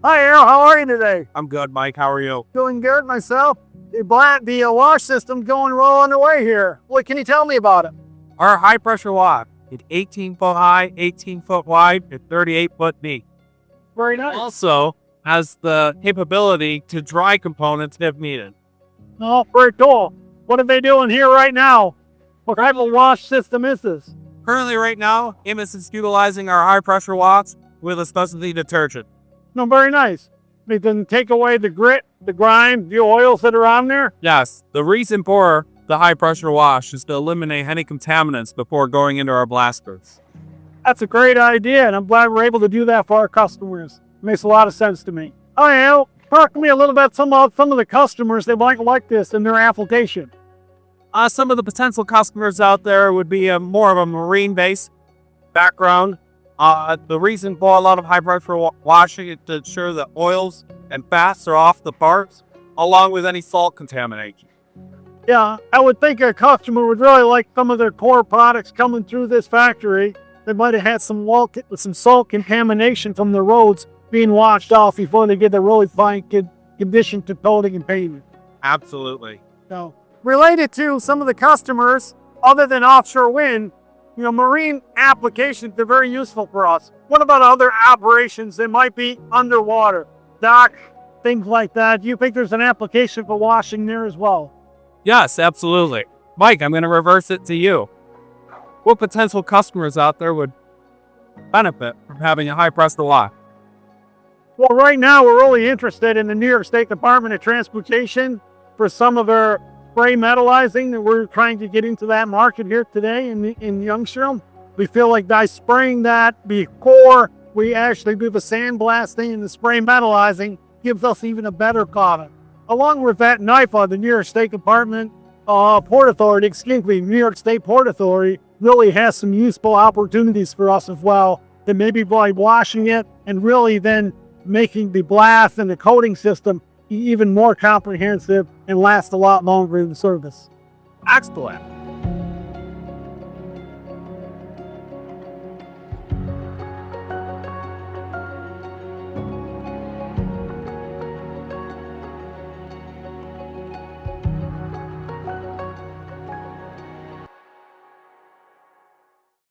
Hi, Errol. How are you today? I'm good, Mike. How are you? Doing good myself. The wash system going well underway here. What can you tell me about it? Our high pressure wash is 18 foot high, 18 foot wide, and 38 foot deep. Very nice. Also has the capability to dry components if needed. Oh, very cool. What are they doing here right now? What type of wash system is this? Currently, right now, Amos is utilizing our high pressure wash with a specialty detergent. No, very nice. They can take away the grit, the grime, the oils that are on there. Yes, the reason for the high pressure wash is to eliminate any contaminants before going into our blasters. That's a great idea, and I'm glad we're able to do that for our customers. Makes a lot of sense to me. Oh, yeah. Talk to me a little bit about some of the customers that might like this in their application. Some of the potential customers out there would be more of a marine-based background. The reason for a lot of high pressure washing is to ensure that oils and fats are off the parts, along with any salt contamination. Yeah, I would think a customer would really like some of their core products coming through this factory. They might have had some salt contamination from the roads being washed off before they get the really fine condition to coating and pavement. Absolutely. So, related to some of the customers, other than offshore wind, marine applications are very useful for us. What about other operations that might be underwater? Dock, things like that. Do you think there's an application for washing there as well? Yes, absolutely. Mike, I'm going to reverse it to you. What potential customers out there would benefit from having a high pressure wash? Well, right now we're really interested in the New York State Department of Transportation for some of their spray metallizing, that we're trying to get into that market here today in LJUNGSTRÖM. We feel like by spraying that before we actually do the sandblasting and the spray metallizing gives us even a better product. Along with that, NYPA, the New York State Department Port Authority, New York State Port Authority, really has some useful opportunities for us as well, that maybe by washing it and really then making the blast and the coating system even more comprehensive and last a lot longer in the service. Excellent.